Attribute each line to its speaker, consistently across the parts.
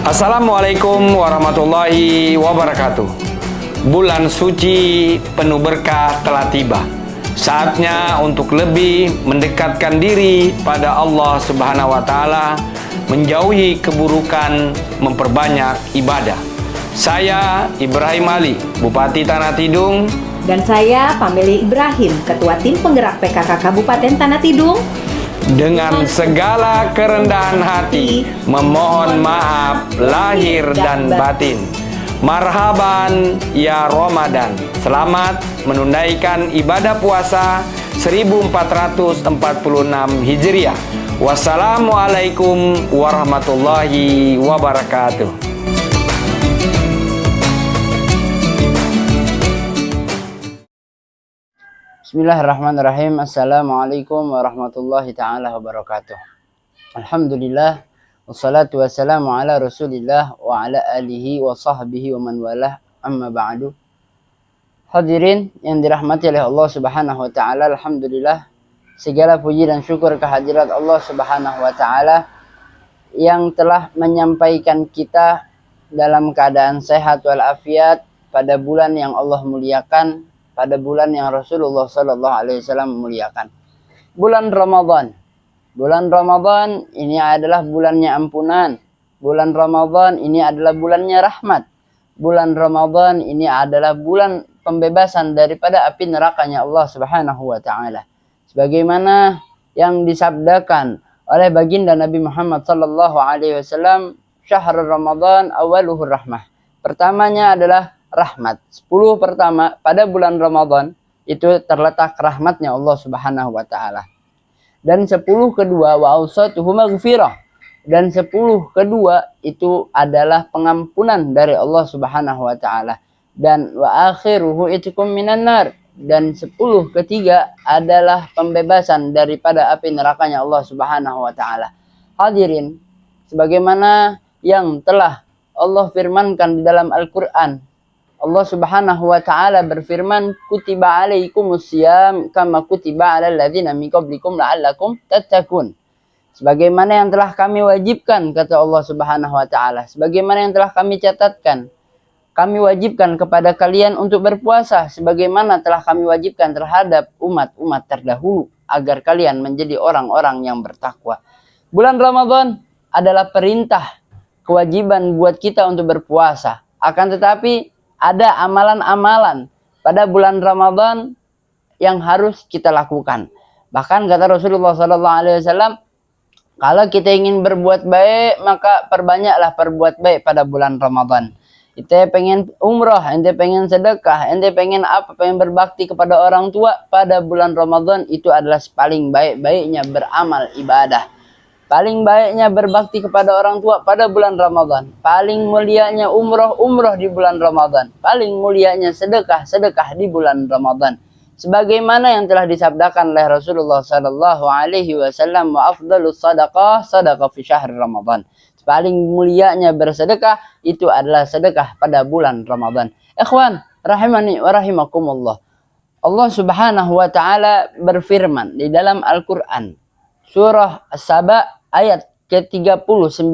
Speaker 1: Assalamualaikum warahmatullahi wabarakatuh. Bulan suci penuh berkah telah tiba. Saatnya untuk lebih mendekatkan diri pada Allah Subhanahu wa taala, menjauhi keburukan, memperbanyak ibadah. Saya Ibrahim Ali, Bupati Tanah Tidung.
Speaker 2: Dan saya Pameli Ibrahim, Ketua Tim Penggerak PKK Kabupaten Tanah Tidung.
Speaker 1: Dengan segala kerendahan hati, memohon maaf lahir dan batin. Marhaban ya Ramadan. Selamat menunaikan ibadah puasa 1446 Hijriah. Wassalamualaikum warahmatullahi wabarakatuh.
Speaker 3: Bismillahirrahmanirrahim. Assalamualaikum warahmatullahi ta'ala wabarakatuh. Alhamdulillah, wassalatu wassalamu ala rasulillah wa ala alihi wa sahbihi wa man walah, amma ba'du. Hadirin yang dirahmati oleh Allah subhanahu wa ta'ala, alhamdulillah, segala puji dan syukur kehadirat Allah subhanahu wa ta'ala yang telah menyampaikan kita dalam keadaan sehat walafiat pada bulan yang Allah muliakan, pada bulan yang Rasulullah Sallallahu Alaihi Wasallam memuliakan, bulan Ramadan. Bulan Ramadan ini adalah bulannya ampunan. Bulan Ramadan ini adalah bulannya rahmat. Bulan Ramadan ini adalah bulan pembebasan daripada api nerakanya Allah Subhanahu Wa Taala. Sebagaimana yang disabdakan oleh baginda Nabi Muhammad Sallallahu Alaihi Wasallam, syahrul Ramadan awaluhur rahmah. Pertamanya adalah rahmat. 10 pertama pada bulan Ramadan itu terletak rahmatnya Allah Subhanahu wa taala. Dan 10 kedua wa awsatuhu maghfirah. Dan 10 kedua itu adalah pengampunan dari Allah Subhanahu wa taala. Dan wa akhiruhu itqum minan nar. Dan 10 ketiga adalah pembebasan daripada api nerakanya Allah Subhanahu wa taala. Hadirin, sebagaimana yang telah Allah firmankan di dalam Al-Qur'an, Allah Subhanahu wa taala berfirman, kutiba alaikumus syiyam kama kutiba alal ladzina min qablikum la'allakum tattaqun. Sebagaimana yang telah kami wajibkan, kata Allah Subhanahu wa taala, sebagaimana yang telah kami catatkan, kami wajibkan kepada kalian untuk berpuasa sebagaimana telah kami wajibkan terhadap umat-umat terdahulu agar kalian menjadi orang-orang yang bertakwa. Bulan Ramadan adalah perintah, kewajiban buat kita untuk berpuasa. Akan tetapi ada amalan-amalan pada bulan Ramadan yang harus kita lakukan. Bahkan kata Rasulullah SAW, kalau kita ingin berbuat baik, maka perbanyaklah perbuat baik pada bulan Ramadan. Ente pengen umrah, ente pengen sedekah, ente pengen apa, pengen berbakti kepada orang tua pada bulan Ramadan, itu adalah paling baik-baiknya beramal ibadah. Paling baiknya berbakti kepada orang tua pada bulan Ramadan. Paling mulianya umroh di bulan Ramadan. Paling mulianya sedekah di bulan Ramadan. Sebagaimana yang telah disabdakan oleh Rasulullah Sallallahu Alaihi Wasallam, wa afdalus sadaqah fi syahr Ramadan. Paling mulianya bersedekah itu adalah sedekah pada bulan Ramadan. Ikhwan, rahimani wa rahimakumullah. Allah Subhanahu wa taala berfirman di dalam Al-Qur'an, surah As-Saba ayat ke-39.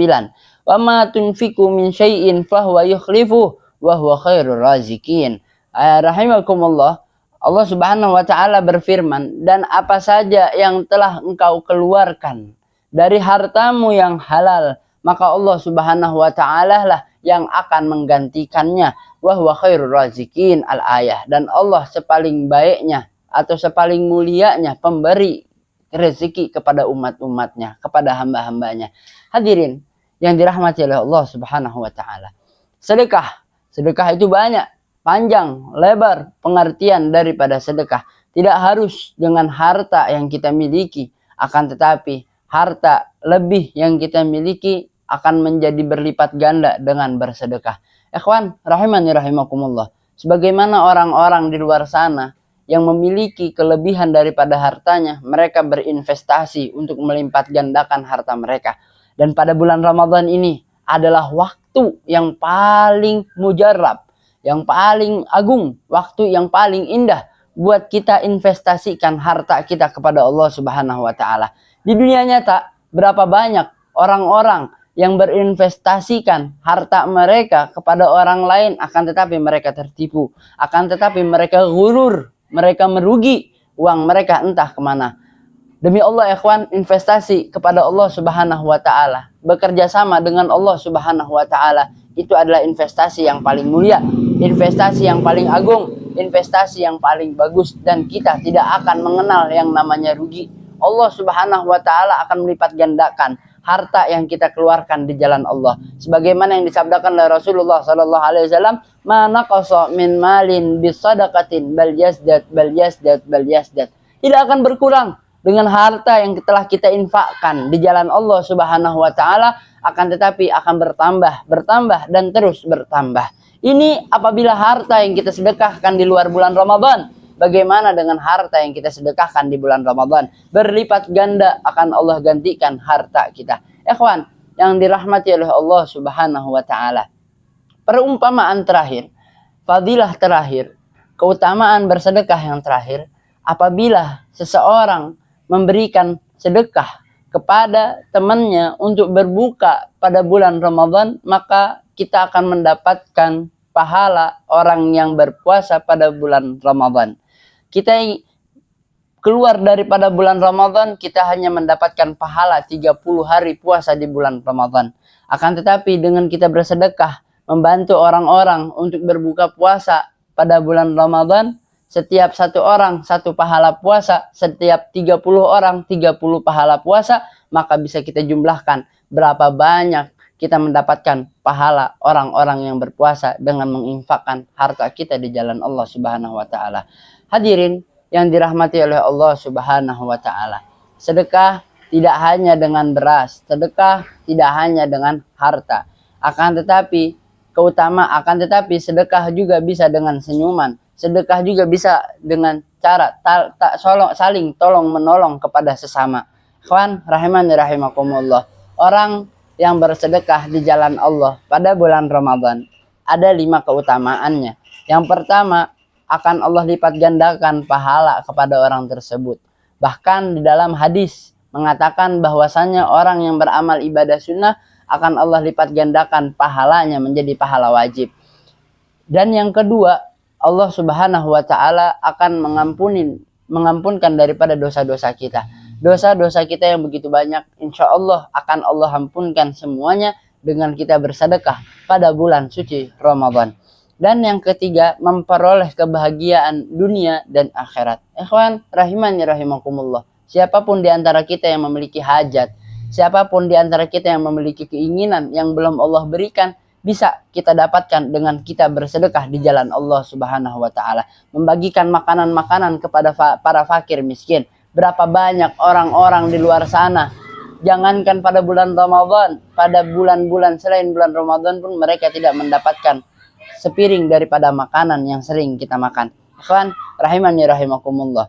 Speaker 3: Wa ma tunfiqu min syai'in fahuwa yukhlifuh wa huwa khairur raziqin. Rahimakumullah. Allah Subhanahu wa taala berfirman, dan apa saja yang telah engkau keluarkan dari hartamu yang halal, maka Allah Subhanahu wa taala lah yang akan menggantikannya. Wa huwa khairur raziqin al-ayah. Dan Allah sepaling baiknya atau sepaling mulianya pemberi rezeki kepada umat-umatnya, kepada hamba-hambanya. Hadirin yang dirahmati oleh Allah Subhanahu wa taala. Sedekah itu banyak, panjang, lebar pengertian daripada sedekah. Tidak harus dengan harta yang kita miliki, akan tetapi harta lebih yang kita miliki akan menjadi berlipat ganda dengan bersedekah. Ikhwan, rahimani rahimakumullah. Sebagaimana orang-orang di luar sana yang memiliki kelebihan daripada hartanya, mereka berinvestasi untuk melipat gandakan harta mereka. Dan pada bulan Ramadan ini adalah waktu yang paling mujarab, yang paling agung, waktu yang paling indah buat kita investasikan harta kita kepada Allah Subhanahu wa taala. Di dunia nyata berapa banyak orang-orang yang berinvestasikan harta mereka kepada orang lain, akan tetapi mereka tertipu, akan tetapi mereka gurur, mereka merugi, uang mereka entah kemana. Demi Allah ikhwan, investasi kepada Allah Subhanahu wa taala, bekerja sama dengan Allah Subhanahu wa taala, itu adalah investasi yang paling mulia, investasi yang paling agung, investasi yang paling bagus, dan kita tidak akan mengenal yang namanya rugi. Allah Subhanahu wa taala akan melipat gandakan harta yang kita keluarkan di jalan Allah. Sebagaimana yang disabdakan oleh Rasulullah sallallahu alaihi wasallam, "Ma naqasa min malin bisadaqatin bal yazdad bal yazdad bal yazdad." Tidak akan berkurang dengan harta yang telah kita infakkan di jalan Allah Subhanahu wa taala, akan tetapi akan bertambah dan terus bertambah. Ini apabila harta yang kita sedekahkan di luar bulan Ramadan. Bagaimana dengan harta yang kita sedekahkan di bulan Ramadan? Berlipat ganda akan Allah gantikan harta kita. Ikhwan yang dirahmati oleh Allah Subhanahu wa taala. Perumpamaan terakhir, fadilah terakhir, keutamaan bersedekah yang terakhir, apabila seseorang memberikan sedekah kepada temannya untuk berbuka pada bulan Ramadan, maka kita akan mendapatkan pahala orang yang berpuasa pada bulan Ramadan. Kita keluar daripada bulan Ramadan, kita hanya mendapatkan pahala 30 hari puasa di bulan Ramadan. Akan tetapi dengan kita bersedekah, membantu orang-orang untuk berbuka puasa pada bulan Ramadan, setiap satu orang satu pahala puasa, setiap 30 orang 30 pahala puasa, maka bisa kita jumlahkan berapa banyak kita mendapatkan pahala orang-orang yang berpuasa dengan menginfakkan harta kita di jalan Allah Subhanahu wa taala. Hadirin yang dirahmati oleh Allah Subhanahu wa taala. Sedekah tidak hanya dengan beras, sedekah tidak hanya dengan harta. Akan tetapi sedekah juga bisa dengan senyuman. Sedekah juga bisa dengan cara saling tolong menolong kepada sesama. Ikhwan rahimani rahimakumullah. Orang yang bersedekah di jalan Allah pada bulan Ramadan ada 5 keutamaannya. Yang pertama, akan Allah lipat gandakan pahala kepada orang tersebut. Bahkan di dalam hadis mengatakan bahwasanya orang yang beramal ibadah sunnah akan Allah lipat gandakan pahalanya menjadi pahala wajib. Dan yang kedua, Allah Subhanahu wa taala akan mengampunkan daripada dosa-dosa kita. Dosa-dosa kita yang begitu banyak, insya Allah akan Allah ampunkan semuanya dengan kita bersedekah pada bulan suci Ramadan. Dan yang ketiga, memperoleh kebahagiaan dunia dan akhirat. Ikhwan rahimani rahimakumullah. Siapapun di antara kita yang memiliki hajat, siapapun di antara kita yang memiliki keinginan yang belum Allah berikan, bisa kita dapatkan dengan kita bersedekah di jalan Allah Subhanahu wa taala, membagikan makanan-makanan kepada para fakir miskin. Berapa banyak orang-orang di luar sana, jangankan pada bulan Ramadan, pada bulan-bulan selain bulan Ramadan pun mereka tidak mendapatkan sepiring daripada makanan yang sering kita makan. Ikhwan rahimani rahimakumullah.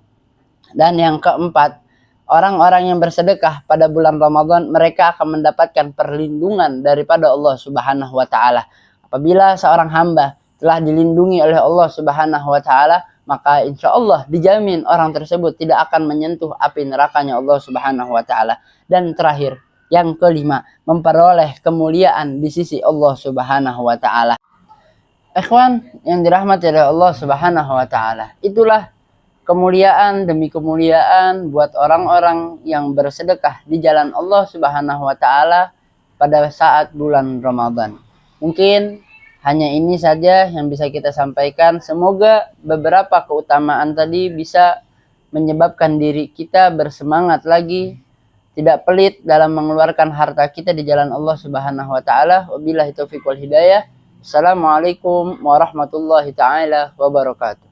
Speaker 3: Dan yang keempat, orang-orang yang bersedekah pada bulan Ramadan, mereka akan mendapatkan perlindungan daripada Allah Subhanahu wa taala. Apabila seorang hamba telah dilindungi oleh Allah Subhanahu wa taala, maka insya Allah dijamin orang tersebut tidak akan menyentuh api nerakanya Allah Subhanahu wa taala. Dan terakhir, yang kelima, memperoleh kemuliaan di sisi Allah Subhanahu wa taala. Ikhwan yang dirahmati oleh Allah Subhanahu wa taala, itulah kemuliaan demi kemuliaan buat orang-orang yang bersedekah di jalan Allah Subhanahu wa taala pada saat bulan Ramadan. Mungkin hanya ini saja yang bisa kita sampaikan. Semoga beberapa keutamaan tadi bisa menyebabkan diri kita bersemangat lagi, tidak pelit dalam mengeluarkan harta kita di jalan Allah Subhanahu wa taala. Wabillahi taufiq wal hidayah. Assalamualaikum warahmatullahi taala wabarakatuh.